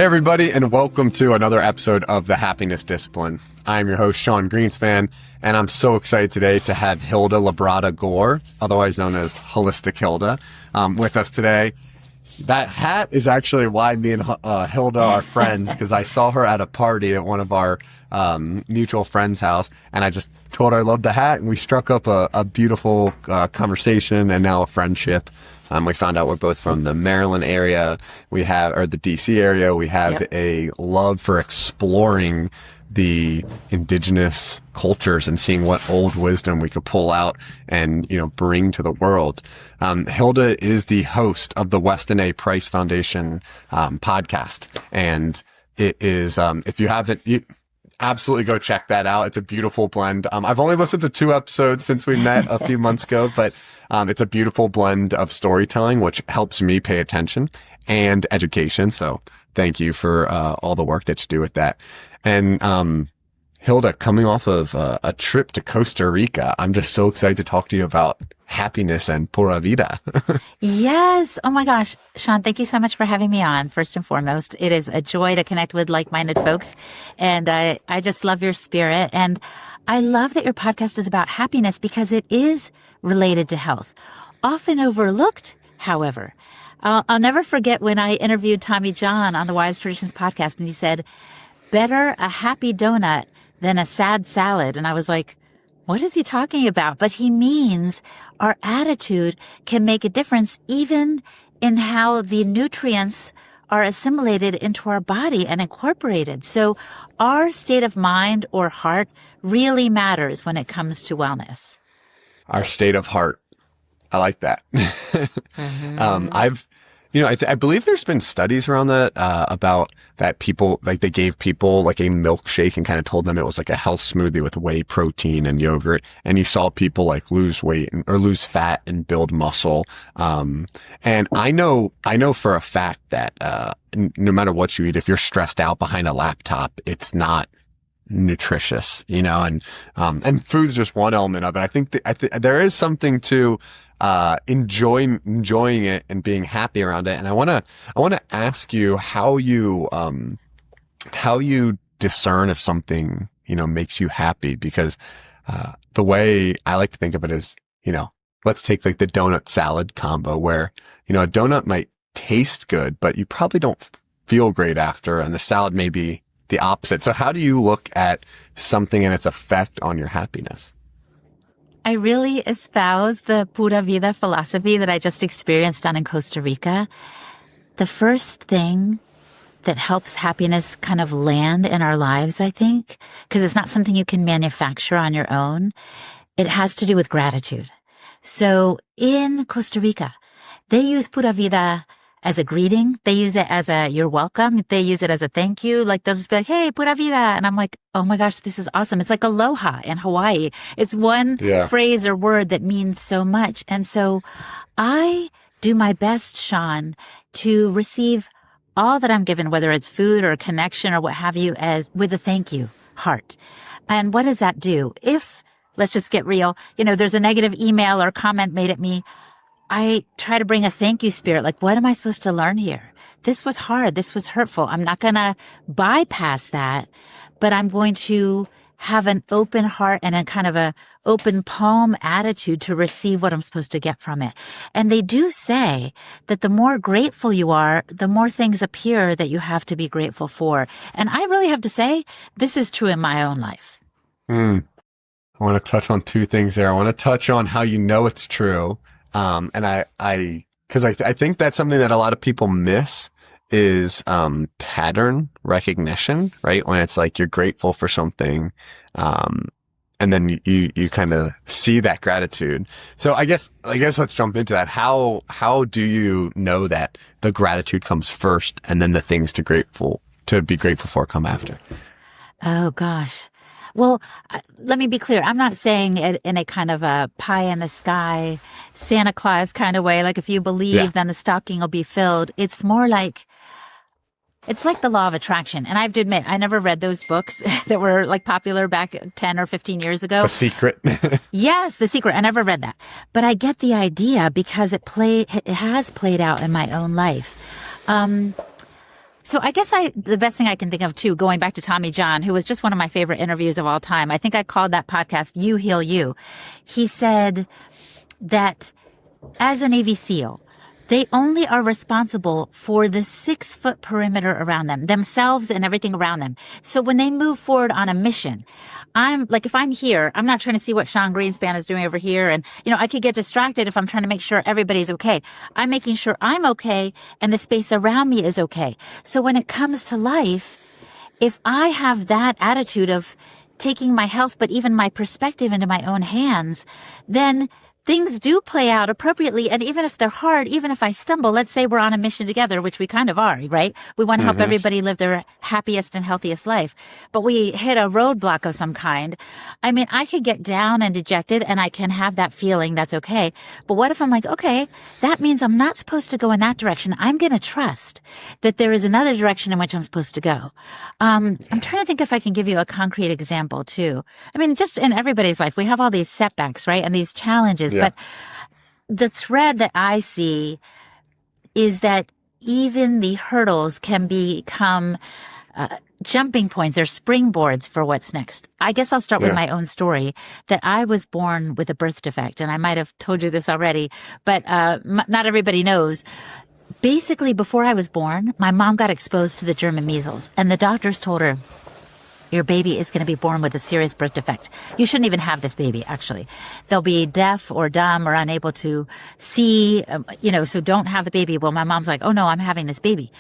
everybody, and welcome to another episode of The Happiness Discipline. I'm your host, Sean Greenspan, and I'm so excited today to have Hilda Labrada Gore, otherwise known as Holistic Hilda, with us today. That hat is actually why me and Hilda are friends, because I saw her at a party at one of our mutual friends' house, and I just told her I loved the hat, and we struck up a beautiful conversation and now a friendship. We found out we're both from the Maryland area. Or the DC area. We have a love for exploring the indigenous cultures and seeing what old wisdom we could pull out and, bring to the world. Hilda is the host of the Weston A. Price Foundation podcast. And it is, if you haven't, absolutely go check that out. It's a beautiful blend. I've only listened to 2 episodes since we met a few months ago, but it's a beautiful blend of storytelling, which helps me pay attention, and education. So thank you for all the work that you do with that. And Hilda, coming off of a trip to Costa Rica, I'm just so excited to talk to you about happiness and Pura Vida. Yes. Oh my gosh. Sean, thank you so much for having me on. First and foremost, it is a joy to connect with like-minded folks. And I just love your spirit. And I love that your podcast is about happiness because it is related to health. Often overlooked, however. I'll never forget when I interviewed Tommy John on the Wise Traditions podcast, and he said, better a happy donut than a sad salad. And I was like, what is he talking about? But he means our attitude can make a difference even in how the nutrients are assimilated into our body and incorporated. So our state of mind or heart really matters when it comes to wellness. Our state of heart. I like that. I believe there's been studies around that, about that people, like they gave people like a milkshake and kind of told them it was like a health smoothie with whey protein and yogurt. And you saw people like lose weight or lose fat and build muscle. And I know for a fact that, no matter what you eat, if you're stressed out behind a laptop, it's not nutritious, and food's just one element of it. I think there is something to enjoying it and being happy around it. And I want to ask you how you discern if something, makes you happy, because the way I like to think of it is, let's take like the donut salad combo where, a donut might taste good, but you probably don't feel great after, and the salad may be the opposite. So how do you look at something and its effect on your happiness? I really espouse the Pura Vida philosophy that I just experienced down in Costa Rica. The first thing that helps happiness kind of land in our lives, I think, because it's not something you can manufacture on your own, it has to do with gratitude. So in Costa Rica, they use Pura Vida as a greeting. They use it as a you're welcome. They use it as a thank you. Like they'll just be like, hey, Pura Vida. And I'm like, oh my gosh, this is awesome. It's like aloha in Hawaii. It's one phrase or word that means so much. And so I do my best, Sean, to receive all that I'm given, whether it's food or a connection or what have you, as with a thank you heart. And what does that do? If, let's just get real, there's a negative email or comment made at me, I try to bring a thank you spirit. Like, what am I supposed to learn here? This was hard. This was hurtful. I'm not going to bypass that, but I'm going to have an open heart and a kind of a open palm attitude to receive what I'm supposed to get from it. And they do say that the more grateful you are, the more things appear that you have to be grateful for. And I really have to say, this is true in my own life. I want to touch on 2 things there. I want to touch on how it's true. And cause I think that's something that a lot of people miss is, pattern recognition, right? When it's like you're grateful for something, and then you kind of see that gratitude. So I guess let's jump into that. How do you know that the gratitude comes first and then the things to be grateful for come after? Oh gosh. Well, let me be clear. I'm not saying it in a kind of a pie in the sky, Santa Claus kind of way. Like if you believe, then the stocking will be filled. It's more like, it's like the law of attraction. And I have to admit, I never read those books that were like popular back 10 or 15 years ago. The Secret. Yes, The Secret. I never read that. But I get the idea because it has played out in my own life. So I guess the best thing I can think of too, going back to Tommy John, who was just one of my favorite interviews of all time. I think I called that podcast You Heal You. He said that as a Navy SEAL, they only are responsible for the 6-foot perimeter around them, themselves and everything around them. So when they move forward on a mission, if I'm here, I'm not trying to see what Sean Greenspan is doing over here. And, I could get distracted if I'm trying to make sure everybody's okay. I'm making sure I'm okay and the space around me is okay. So when it comes to life, if I have that attitude of taking my health, but even my perspective into my own hands, then things do play out appropriately. And even if they're hard, even if I stumble, let's say we're on a mission together, which we kind of are, right? We want to help everybody live their happiest and healthiest life. But we hit a roadblock of some kind. I mean, I could get down and dejected and I can have that feeling. That's okay. But what if I'm like, okay, that means I'm not supposed to go in that direction. I'm going to trust that there is another direction in which I'm supposed to go. I'm trying to think if I can give you a concrete example too. I mean, just in everybody's life, we have all these setbacks, right? And these challenges. But the thread that I see is that even the hurdles can become jumping points or springboards for what's next. I guess I'll start with my own story, that I was born with a birth defect. And I might have told you this already, but not everybody knows. Basically, before I was born, my mom got exposed to the German measles, and the doctors told her, your baby is going to be born with a serious birth defect. You shouldn't even have this baby, actually. They'll be deaf or dumb or unable to see, so don't have the baby. Well, my mom's like, oh no, I'm having this baby.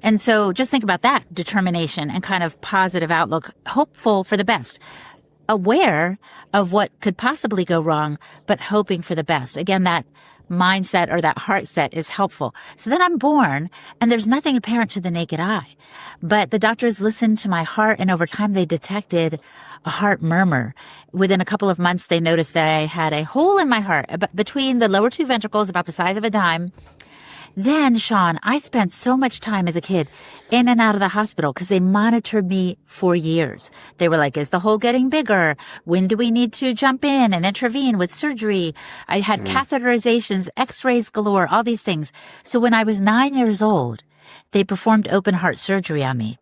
And so just think about that determination and kind of positive outlook, hopeful for the best, aware of what could possibly go wrong, but hoping for the best. Again, that mindset or that heart set is helpful. So then I'm born and there's nothing apparent to the naked eye, but the doctors listened to my heart, and over time they detected a heart murmur. Within a couple of months, they noticed that I had a hole in my heart between the lower 2 ventricles about the size of a dime. Then, Sean, I spent so much time as a kid in and out of the hospital because they monitored me for years. They were like, is the hole getting bigger? When do we need to jump in and intervene with surgery? I had catheterizations, x-rays galore, all these things. So when I was 9 years old, they performed open heart surgery on me.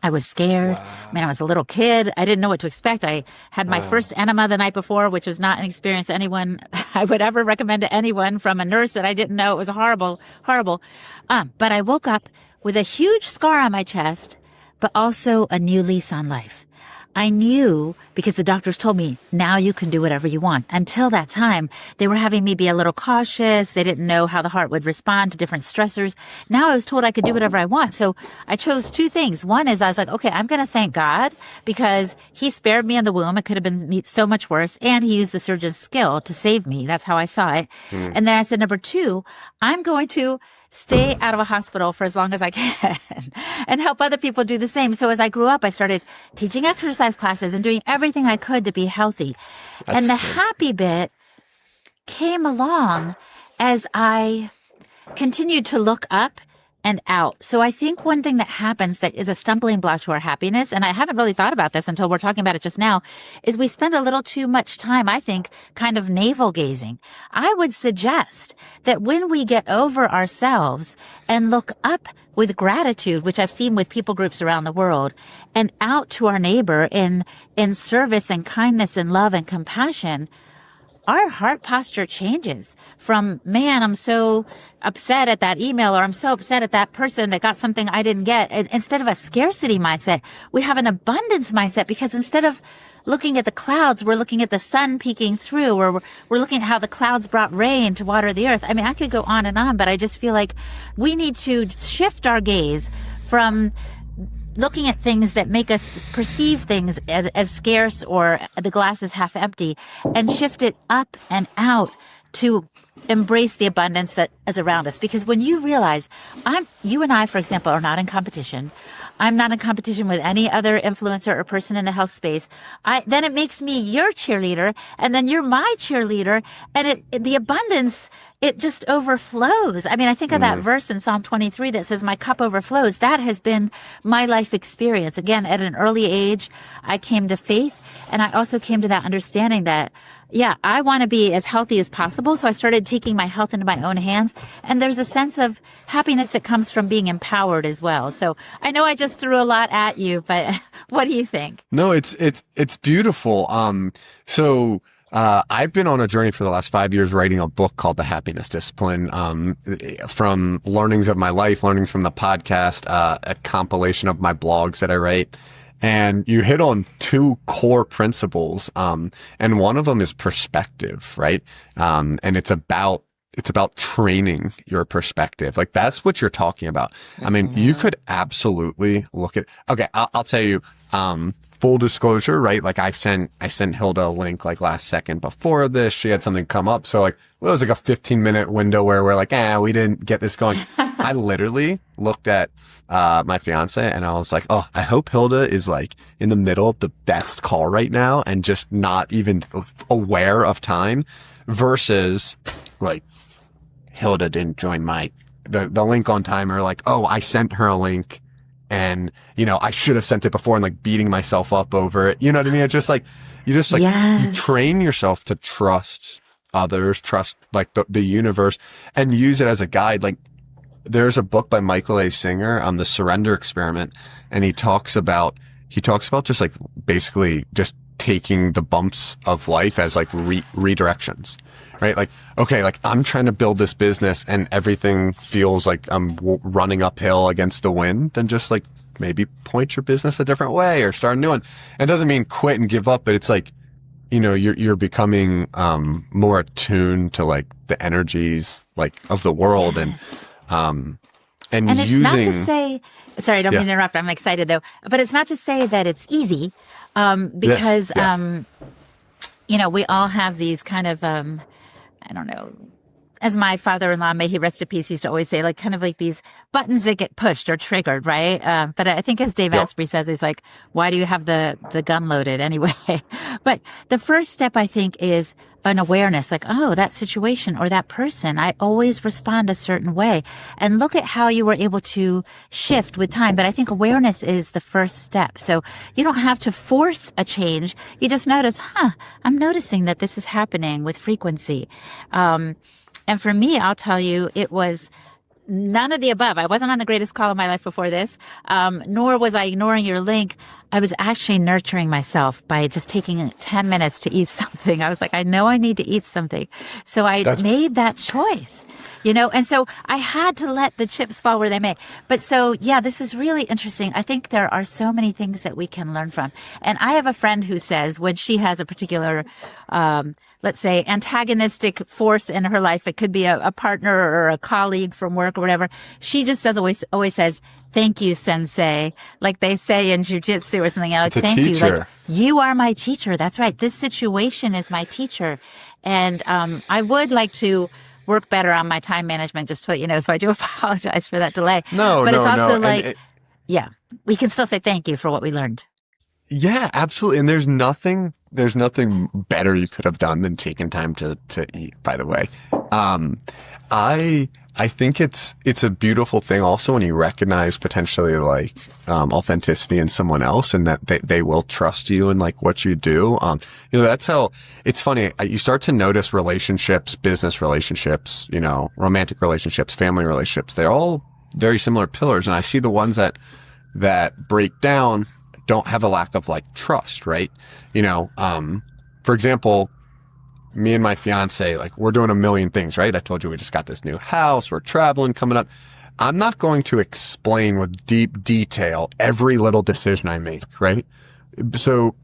I was scared. Wow. I mean, I was a little kid. I didn't know what to expect. I had my first enema the night before, which was not an experience I would ever recommend to anyone, from a nurse that I didn't know. It was horrible, horrible. But I woke up with a huge scar on my chest, but also a new lease on life. I knew, because the doctors told me, now you can do whatever you want. Until that time, they were having me be a little cautious. They didn't know how the heart would respond to different stressors. Now I was told I could do whatever I want. So I chose 2 things. One is I was like, okay, I'm going to thank God because he spared me in the womb. It could have been so much worse. And he used the surgeon's skill to save me. That's how I saw it. And then I said, number 2, I'm going to stay out of a hospital for as long as I can and help other people do the same. So as I grew up, I started teaching exercise classes and doing everything I could to be healthy. And the happy bit came along as I continued to look up and out. So I think one thing that happens that is a stumbling block to our happiness, and I haven't really thought about this until we're talking about it just now, is we spend a little too much time, I think, kind of navel gazing. I would suggest that when we get over ourselves and look up with gratitude, which I've seen with people groups around the world, and out to our neighbor in service and kindness and love and compassion, our heart posture changes from, man, I'm so upset at that email, or I'm so upset at that person that got something I didn't get. And instead of a scarcity mindset, we have an abundance mindset, because instead of looking at the clouds, we're looking at the sun peeking through, or we're looking at how the clouds brought rain to water the earth. I mean, I could go on and on, but I just feel like we need to shift our gaze from looking at things that make us perceive things as scarce or the glass is half empty, and shift it up and out to embrace the abundance that is around us. Because when you realize you and I, for example, are not in competition. I'm not in competition with any other influencer or person in the health space. Then it makes me your cheerleader, and then you're my cheerleader, and the abundance it just overflows. I mean, I think of that verse in Psalm 23 that says, my cup overflows. That has been my life experience. Again, at an early age, I came to faith, and I also came to that understanding that, yeah, I want to be as healthy as possible. So I started taking my health into my own hands. And there's a sense of happiness that comes from being empowered as well. So I know I just threw a lot at you, but what do you think? No, it's beautiful. I've been on a journey for the last 5 years writing a book called The Happiness Discipline, from learnings of my life, learnings from the podcast, a compilation of my blogs that I write. And you hit on two core principles. And one of them is perspective, right? And it's about training your perspective. Like, that's what you're talking about. I mean, you could absolutely look at, okay, I'll tell you, full disclosure, right? Like, I sent Hilda a link like last second before this. She had something come up. So like, well, it was like a 15-minute window where we're like, we didn't get this going. I literally looked at my fiance and I was like, oh, I hope Hilda is like in the middle of the best call right now and just not even aware of time, versus like, Hilda didn't join the link on time, or like, oh, I sent her a link and, I should have sent it before, and like beating myself up over it. You know what I mean? It's just like, Yes. you train yourself to trust others, trust like the universe, and use it as a guide. Like, there's a book by Michael A. Singer on the Surrender Experiment. And he talks about just like basically just taking the bumps of life as like redirections, right? Like, okay, like I'm trying to build this business and everything feels like I'm running uphill against the wind. Then just like maybe point your business a different way or start a new one. And it doesn't mean quit and give up, but it's like, you're becoming, more attuned to like the energies like of the world, and it's using, not to say, sorry, I don't mean to interrupt. I'm excited though, but it's not to say that it's easy. Because, yes. We all have these kind of, I don't know, as my father-in-law, may he rest in peace, used to always say, like, kind of like these buttons that get pushed or triggered, right? But I think, as Dave Asprey says, he's like, why do you have the gun loaded anyway? But the first step, I think, is an awareness, like, oh, that situation or that person, I always respond a certain way. And look at how you were able to shift with time. But I think awareness is the first step. So you don't have to force a change. You just notice, I'm noticing that this is happening with frequency. And for me, I'll tell you, it was none of the above. I wasn't on the greatest call of my life before this, nor was I ignoring your link. I was actually nurturing myself by just taking 10 minutes to eat something. I was like, I know I need to eat something. So I made that choice, and so I had to let the chips fall where they may. But so, yeah, this is really interesting. I think there are so many things that we can learn from. And I have a friend who says when she has a particular, let's say, antagonistic force in her life, it could be a partner or a colleague from work or whatever, she just always says, thank you, sensei, like they say in jujitsu or something. Like, thank you. Like, you are my teacher. That's right. This situation is my teacher. And I would like to work better on my time management, just to let you know. So I do apologize for that delay. But it's also like, we can still say thank you for what we learned. Yeah, absolutely. And there's nothing better you could have done than taking time to eat, by the way. I think it's a beautiful thing also when you recognize potentially like, authenticity in someone else, and that they will trust you and like what you do. That's how it's funny. You start to notice relationships, business relationships, romantic relationships, family relationships. They're all very similar pillars. And I see the ones that break down don't have a lack of like trust, right? For example, me and my fiance, like, we're doing a million things, right? I told you we just got this new house. We're traveling coming up. I'm not going to explain with deep detail every little decision I make, right? So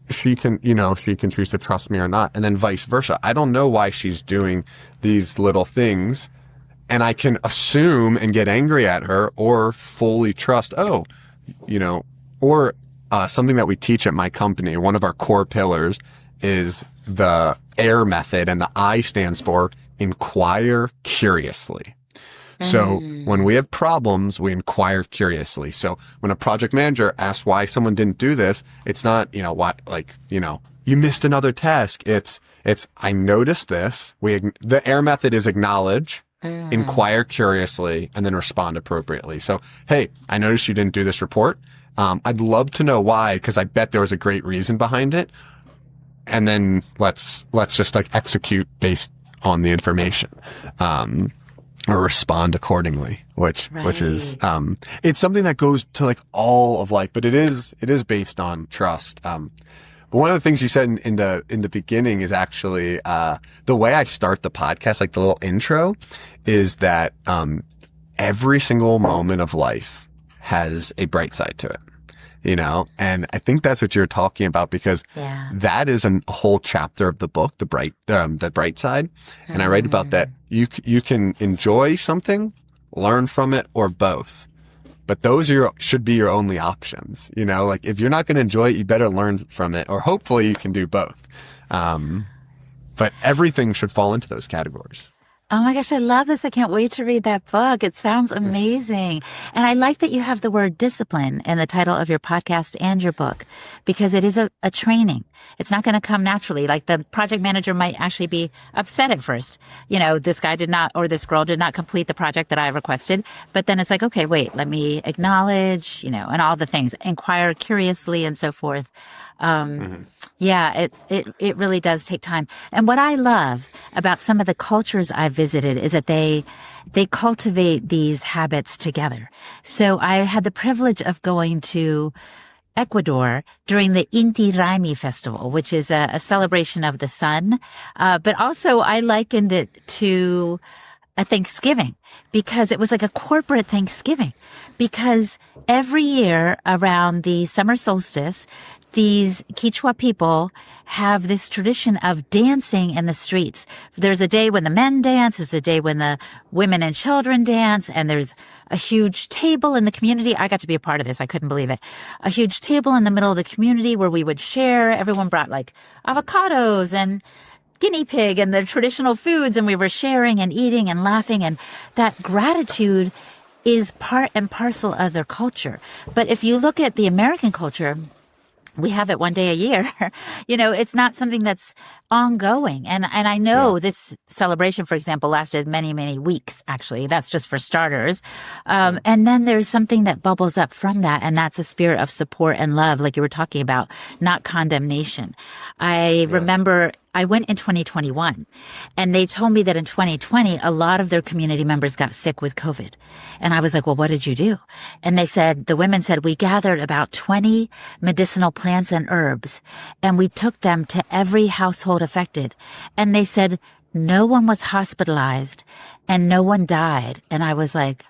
she can choose to trust me or not. And then vice versa. I don't know why she's doing these little things, and I can assume and get angry at her, or fully trust, something that we teach at my company. One of our core pillars is the AIR method, and the I stands for inquire curiously. So when we have problems, we inquire curiously. So when a project manager asks why someone didn't do this, it's not, you missed another task. It's, I noticed this. The AIR method is acknowledge, inquire curiously, and then respond appropriately. So, hey, I noticed you didn't do this report. I'd love to know why, because I bet there was a great reason behind it. And then let's just like execute based on the information, or respond accordingly, which is, it's something that goes to like all of life, but it is based on trust. But one of the things you said in the beginning is actually, the way I start the podcast, like the little intro, is that, every single moment of life has a bright side to it. And I think that's what you're talking about, because that is a whole chapter of the book, the bright side. And I write about that. You can enjoy something, learn from it, or both. But those should be your only options. Like if you're not going to enjoy it, you better learn from it, or hopefully you can do both. But everything should fall into those categories. Oh my gosh, I love this. I can't wait to read that book. It sounds amazing. And I like that you have the word discipline in the title of your podcast and your book, because it is a training. It's not going to come naturally. Like the project manager might actually be upset at first. This guy did not, or this girl did not complete the project that I requested. But then it's like, okay, wait, let me acknowledge, and all the things, inquire curiously and so forth. Yeah, it really does take time. And what I love about some of the cultures I've visited is that they cultivate these habits together. So I had the privilege of going to Ecuador during the Inti Raymi festival, which is a celebration of the sun. But also I likened it to a Thanksgiving, because it was like a corporate Thanksgiving, because every year around the summer solstice, these Quechua people have this tradition of dancing in the streets. There's a day when the men dance, there's a day when the women and children dance, and there's a huge table in the community. I got to be a part of this. I couldn't believe it. A huge table in the middle of the community where we would share. Everyone brought like avocados and guinea pig and the traditional foods, and we were sharing and eating and laughing, and that gratitude is part and parcel of their culture. But if you look at the American culture, we have it one day a year. It's not something that's ongoing. And I know this celebration, for example, lasted many, many weeks, actually. That's just for starters. And then there's something that bubbles up from that, and that's a spirit of support and love, like you were talking about, not condemnation. I remember I went in 2021, and they told me that in 2020, a lot of their community members got sick with COVID. And I was like, well, what did you do? And the women said, we gathered about 20 medicinal plants and herbs, and we took them to every household affected. And they said, no one was hospitalized and no one died. And I was like,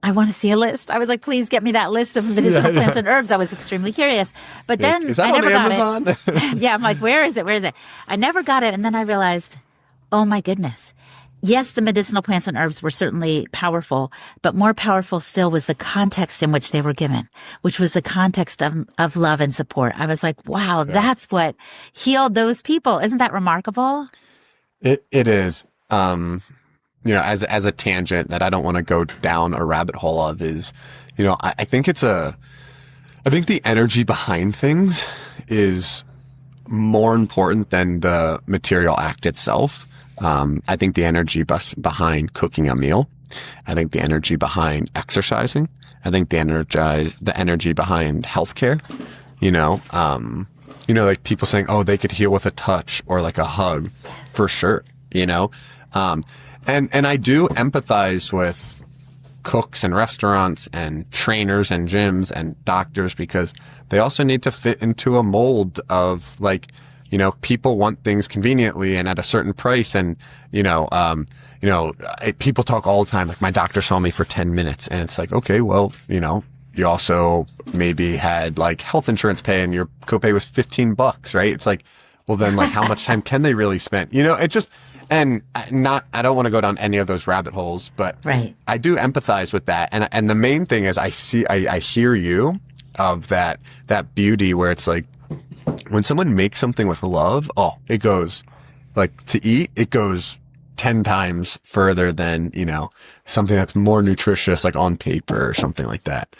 I want to see a list. I was like, please get me that list of medicinal plants and herbs. I was extremely curious. But then is that I never on got Amazon? it. Yeah, I'm like, where is it? Where is it? I never got it. And then I realized, oh my goodness. Yes, the medicinal plants and herbs were certainly powerful, but more powerful still was the context in which they were given, which was the context of love and support. I was like, wow, that's what healed those people. Isn't that remarkable? It is. As a tangent that I don't want to go down a rabbit hole of is, I think I think the energy behind things is more important than the material act itself. I think the energy behind cooking a meal, I think the energy behind exercising, I think the energy behind healthcare, like people saying, oh, they could heal with a touch or like a hug, for sure, And I do empathize with cooks and restaurants and trainers and gyms and doctors, because they also need to fit into a mold of people want things conveniently and at a certain price. And, people talk all the time, like my doctor saw me for 10 minutes, and it's like, okay, well, you also maybe had like health insurance pay and your copay was $15, right? It's like, well then how much time can they really spend? It just, and I don't want to go down any of those rabbit holes, but I do empathize with that. And the main thing is I hear you of that beauty where it's like when someone makes something with love, it goes like to eat, it goes 10 times further than, something that's more nutritious, like on paper or something like that.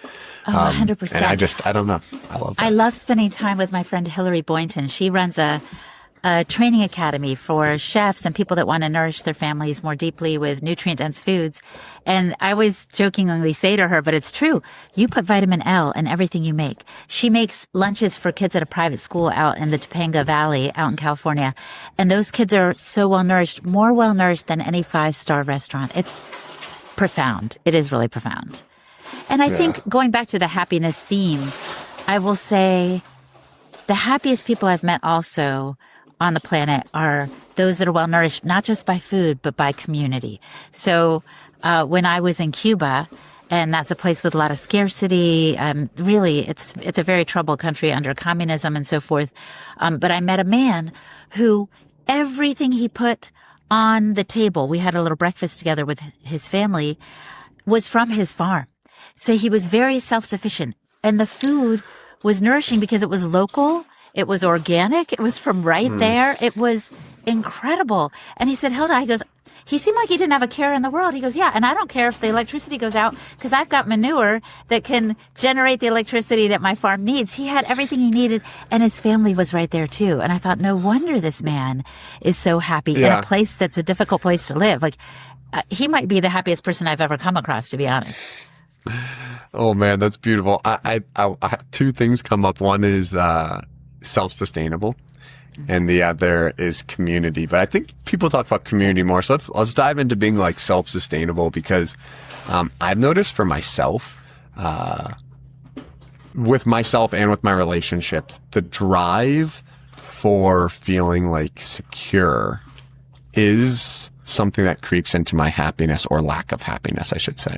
Oh, 100%. And I don't know. I love that. I love spending time with my friend Hillary Boynton. She runs a training academy for chefs and people that want to nourish their families more deeply with nutrient-dense foods. And I always jokingly say to her, but it's true, you put vitamin L in everything you make. She makes lunches for kids at a private school out in the Topanga Valley out in California. And those kids are so well-nourished, more well-nourished than any 5-star restaurant. It's profound. It is really profound. And I think going back to the happiness theme, I will say the happiest people I've met also on the planet are those that are well nourished, not just by food, but by community. So when I was in Cuba, and that's a place with a lot of scarcity, really, it's a very troubled country under communism and so forth. But I met a man who everything he put on the table, we had a little breakfast together with his family, was from his farm. So he was very self-sufficient. And the food was nourishing because it was local. It was organic. It was from right there. It was incredible. And he said, Hilda, he seemed like he didn't have a care in the world. He goes, yeah, and I don't care if the electricity goes out because I've got manure that can generate the electricity that my farm needs. He had everything he needed, and his family was right there too. And I thought, no wonder this man is so happy in a place that's a difficult place to live. Like, he might be the happiest person I've ever come across, to be honest. Oh man, that's beautiful. I two things come up. One is self-sustainable, and the other is community. But I think people talk about community more. So let's dive into being like self-sustainable, because I've noticed for myself, with myself and with my relationships, the drive for feeling like secure is something that creeps into my happiness, or lack of happiness, I should say.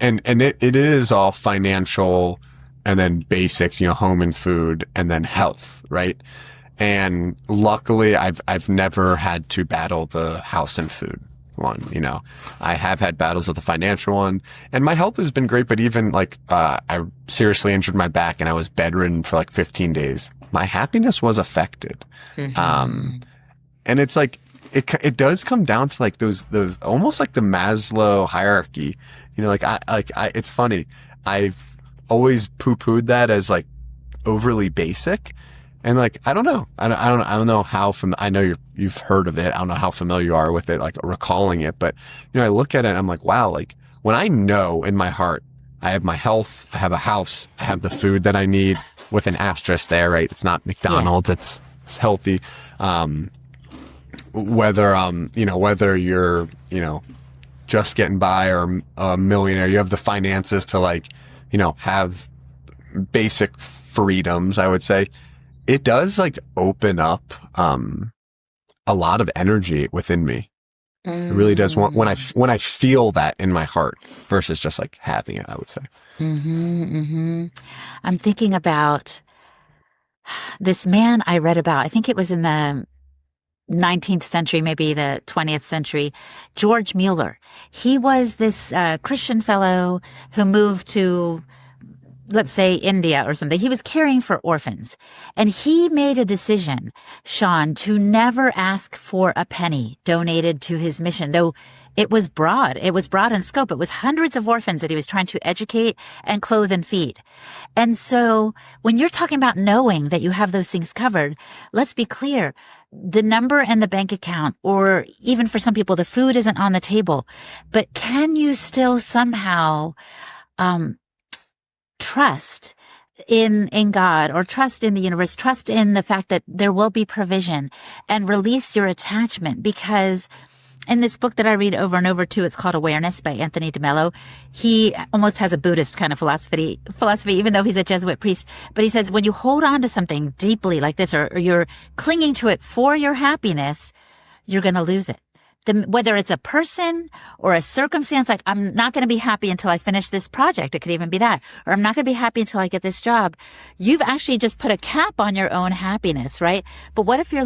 And it is all financial, and then basics, home and food, and then health, right? And luckily I've never had to battle the house and food one, I have had battles with the financial one, and my health has been great, but even I seriously injured my back and I was bedridden for 15 days. My happiness was affected. And it's it does come down to those almost like the Maslow hierarchy. It's funny. I've always poo-pooed that as overly basic, and I don't know. I don't know how I know you've heard of it. I don't know how familiar you are with it, recalling it. But I look at it and I'm like, wow. When I know in my heart, I have my health, I have a house, I have the food that I need, with an asterisk there, right? It's not McDonald's. It's healthy. Whether you're just getting by or a millionaire, you have the finances to have basic freedoms, I would say. It does open up a lot of energy within me. It really does. When I feel that in my heart versus just having it, I would say. I'm thinking about this man I read about. I think it was in the 19th century, maybe the 20th century, George Mueller. He was this Christian fellow who moved to, let's say, India or something. He was caring for orphans. And he made a decision, Sean, to never ask for a penny donated to his mission, though it was broad. It was broad in scope. It was hundreds of orphans that he was trying to educate and clothe and feed. And so when you're talking about knowing that you have those things covered, let's be clear. The number in the bank account, or even for some people, the food isn't on the table. But can you still somehow trust in God, or trust in the universe, trust in the fact that there will be provision, and release your attachment? Because in this book that I read over and over too, it's called Awareness by Anthony DeMello. He almost has a Buddhist kind of philosophy, even though he's a Jesuit priest. But he says, when you hold on to something deeply like this, or you're clinging to it for your happiness, you're going to lose it. Whether it's a person or a circumstance, I'm not going to be happy until I finish this project. It could even be that. Or I'm not going to be happy until I get this job. You've actually just put a cap on your own happiness, right? But what if you're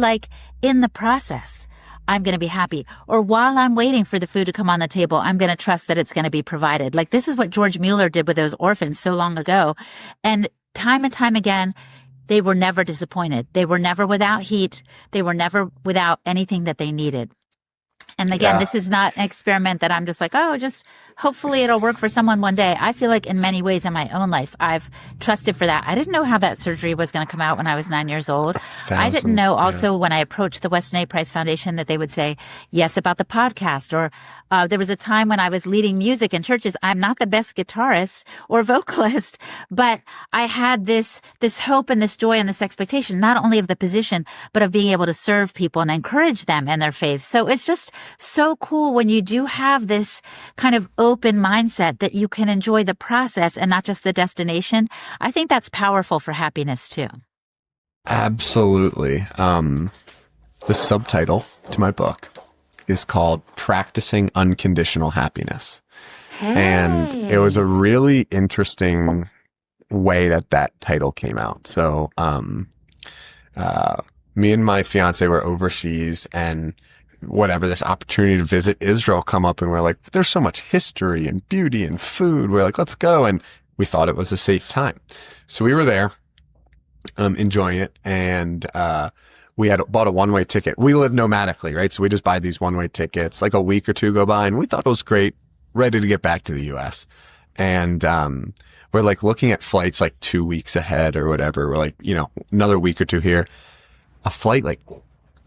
in the process, I'm going to be happy. Or while I'm waiting for the food to come on the table, I'm going to trust that it's going to be provided. This is what George Mueller did with those orphans so long ago. And time again, they were never disappointed. They were never without heat. They were never without anything that they needed. And again, Yeah. this is not an experiment that I'm just like, oh, just hopefully it'll work for someone one day. I feel like in many ways in my own life, I've trusted for that. I didn't know how that surgery was going to come out when I was 9 years old. I didn't know also when I approached the Weston A. Price Foundation that they would say yes about the podcast. Or there was a time when I was leading music in churches. I'm not the best guitarist or vocalist, but I had this hope and this joy and this expectation, not only of the position, but of being able to serve people and encourage them in their faith. So it's just so cool when you do have this kind of open mindset that you can enjoy the process and not just the destination. I think that's powerful for happiness too. Absolutely. The subtitle to my book is called Practicing Unconditional Happiness. Hey. And it was a really interesting way that title came out. So, me and my fiance were overseas, and this opportunity to visit Israel come up, and we're like, there's so much history and beauty and food. We're like, let's go. And we thought it was a safe time. So we were there, enjoying it. And, we had bought a one-way ticket. We live nomadically, right? So we just buy these one-way tickets, like a week or two go by, and we thought it was great, ready to get back to the US. And, we're like looking at flights like 2 weeks ahead or whatever. We're like, another week or two here. A flight like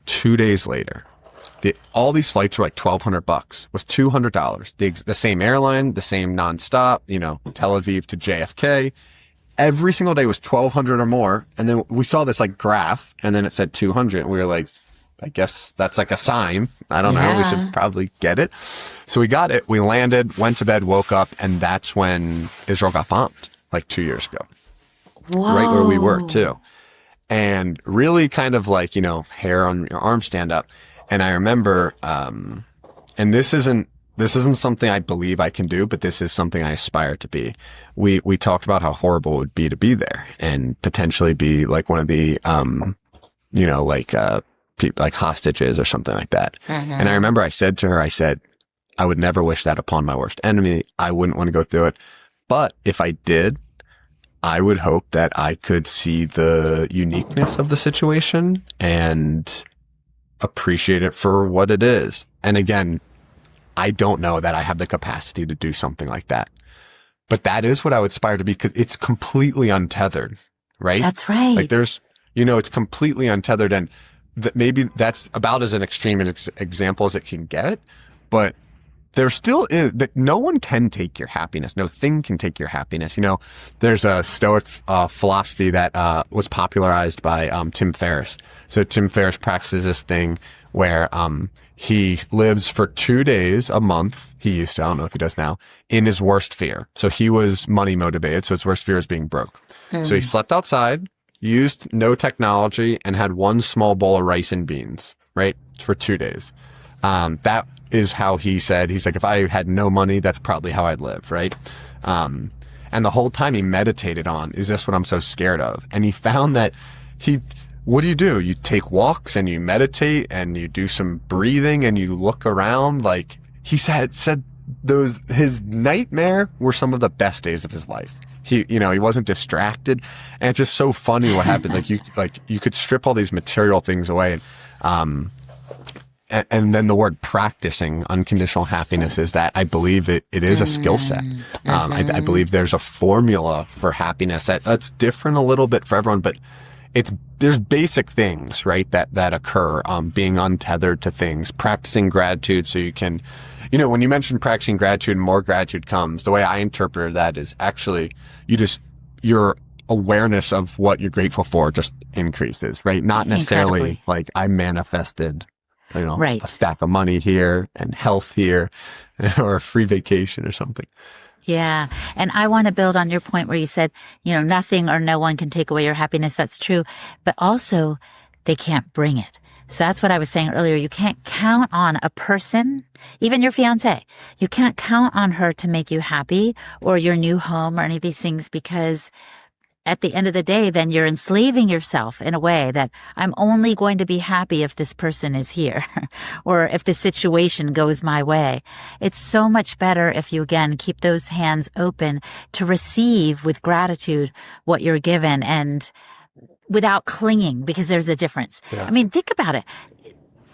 2 days later. All these flights were like $1,200, was $200. The same airline, the same nonstop, Tel Aviv to JFK. Every single day was $1,200 or more. And then we saw this like graph, and then it said 200. And we were like, I guess that's like a sign. I don't know. We should probably get it. So we got it. We landed, went to bed, woke up, and that's when Israel got bombed like 2 years ago. Whoa. Right where we were too. And really kind of like, hair on your arm stand up. And I remember, and this isn't something I believe I can do, but this is something I aspire to be. We talked about how horrible it would be to be there and potentially be like one of the, people like hostages or something like that. Mm-hmm. And I remember I said to her, I would never wish that upon my worst enemy. I wouldn't want to go through it. But if I did, I would hope that I could see the uniqueness of the situation and appreciate it for what it is. And again, I don't know that I have the capacity to do something like that, but that is what I would aspire to be, because it's completely untethered, right? That's right. Like there's, it's completely untethered, and maybe that's about as an extreme example as it can get, but there still is that no one can take your happiness. No thing can take your happiness. There's a Stoic philosophy that was popularized by Tim Ferriss. So Tim Ferriss practices this thing where he lives for 2 days a month. He used to, I don't know if he does now, in his worst fear. So he was money motivated. So his worst fear is being broke. So he slept outside, used no technology, and had one small bowl of rice and beans, right? For 2 days. That is how he said, he's like, if I had no money, that's probably how I'd live, right? And the whole time he meditated on, is this what I'm so scared of? And he found that what do? You take walks and you meditate and you do some breathing and you look around. Like he said his nightmare were some of the best days of his life. He wasn't distracted, and it's just so funny what happened. You could strip all these material things away. And then the word practicing unconditional happiness is that I believe it is a skill set. I believe there's a formula for happiness that's different a little bit for everyone, but there's basic things, right, that occur, being untethered to things, practicing gratitude so you can, when you mention practicing gratitude and more gratitude comes, the way I interpret that is actually your awareness of what you're grateful for just increases, right? Not necessarily like I manifested right. a stack of money here and health here or a free vacation or something. Yeah. And I want to build on your point where you said, nothing or no one can take away your happiness. That's true. But also they can't bring it. So that's what I was saying earlier. You can't count on a person, even your fiance. You can't count on her to make you happy, or your new home, or any of these things, because at the end of the day, then you're enslaving yourself in a way that I'm only going to be happy if this person is here or if the situation goes my way. It's so much better if you, again, keep those hands open to receive with gratitude what you're given and without clinging, because there's a difference. Yeah. I mean, think about it.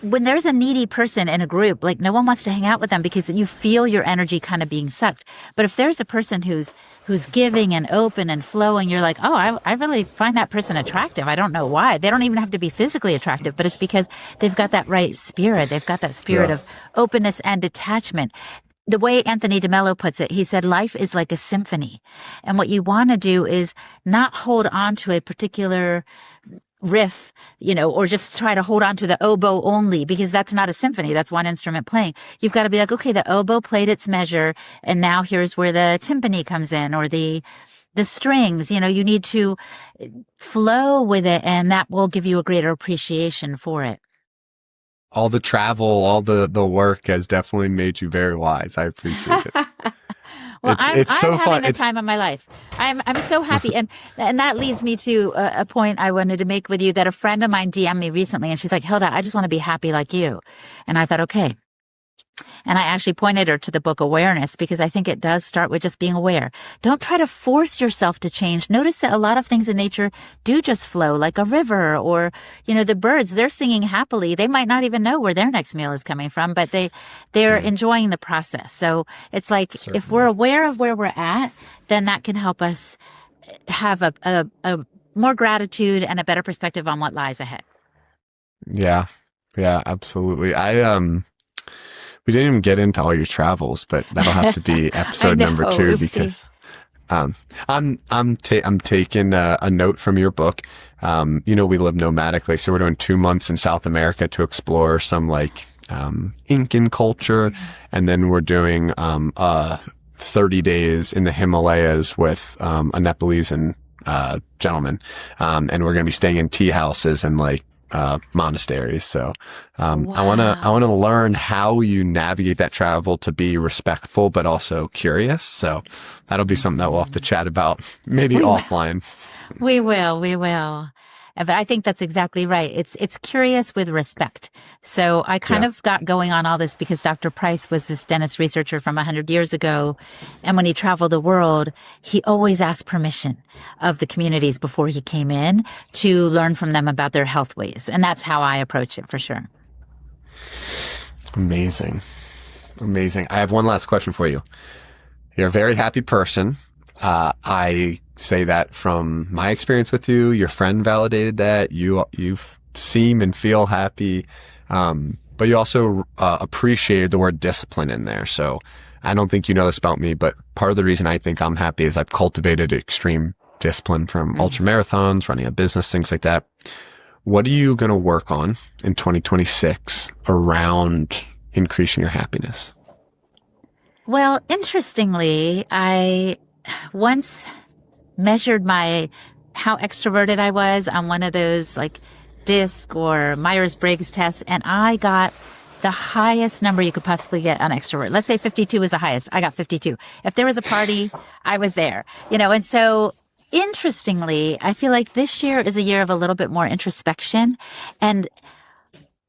when there's a needy person in a group, like no one wants to hang out with them because you feel your energy kind of being sucked. But if there's a person who's giving and open and flowing, you're like, oh, I really find that person attractive. I don't know why. They don't even have to be physically attractive, but it's because they've got that right spirit. They've got that spirit of openness and detachment. The way Anthony DeMello puts it, he said, life is like a symphony. And what you want to do is not hold on to a particular riff, or just try to hold on to the oboe only, because that's not a symphony. That's one instrument playing. You've got to be like, okay, the oboe played its measure, and now here's where the timpani comes in, or the strings. You need to flow with it, and that will give you a greater appreciation for it. All the travel, all the work has definitely made you very wise. I appreciate it. Well, I'm so having the time of my life. I'm so happy. And that leads me to a point I wanted to make with you, that a friend of mine DM'd me recently, and she's like, Hilda, I just want to be happy like you. And I thought, okay. And I actually pointed her to the book Awareness, because I think it does start with just being aware. Don't try to force yourself to change. Notice that a lot of things in nature do just flow, like a river, or, the birds, they're singing happily. They might not even know where their next meal is coming from, but they're enjoying the process. So it's like, certainly, if we're aware of where we're at, then that can help us have a more gratitude and a better perspective on what lies ahead. Yeah, absolutely. We didn't even get into all your travels, but that'll have to be episode number 2, because I'm taking a note from your book. We live nomadically, so we're doing 2 months in South America to explore some Incan culture, and then we're doing 30 days in the Himalayas with a Nepalese gentleman, and we're going to be staying in tea houses and monasteries. So, wow. I want to learn how you navigate that travel to be respectful, but also curious. So that'll be something that we'll have to chat about, maybe offline. We will. But I think that's exactly right. It's curious with respect. So I kind of got going on all this because Dr. Price was this dentist researcher from 100 years ago. And when he traveled the world, he always asked permission of the communities before he came in to learn from them about their health ways. And that's how I approach it, for sure. Amazing. I have one last question for you. You're a very happy person. I say that from my experience with you. Your friend validated that. You seem and feel happy, but you also appreciated the word discipline in there. So I don't think you know this about me, but part of the reason I think I'm happy is I've cultivated extreme discipline from ultra marathons, running a business, things like that. What are you going to work on in 2026 around increasing your happiness? Well, interestingly, I once measured how extroverted I was on one of those DISC or Myers-Briggs tests, and I got the highest number you could possibly get on extrovert. Let's say 52 was the highest. I got 52. If there was a party, I was there, and so interestingly, I feel like this year is a year of a little bit more introspection, and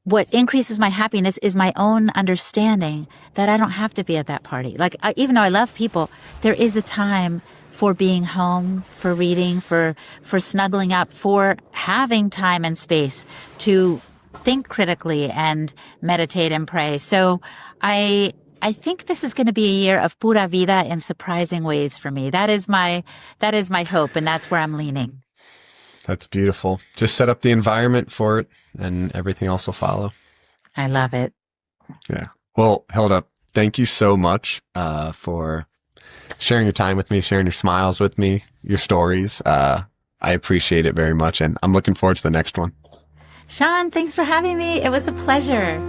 what increases my happiness is my own understanding that I don't have to be at that party. Even though I love people, there is a time for being home, for reading, for snuggling up, for having time and space to think critically and meditate and pray. So I think this is going to be a year of pura vida in surprising ways for me. That is my hope, and that's where I'm leaning. That's beautiful. Just set up the environment for it, and everything else will follow. I love it. Yeah. Well, Hilda, thank you so much for sharing your time with me, sharing your smiles with me, your stories. I appreciate it very much, and I'm looking forward to the next one. Sean, thanks for having me. It was a pleasure.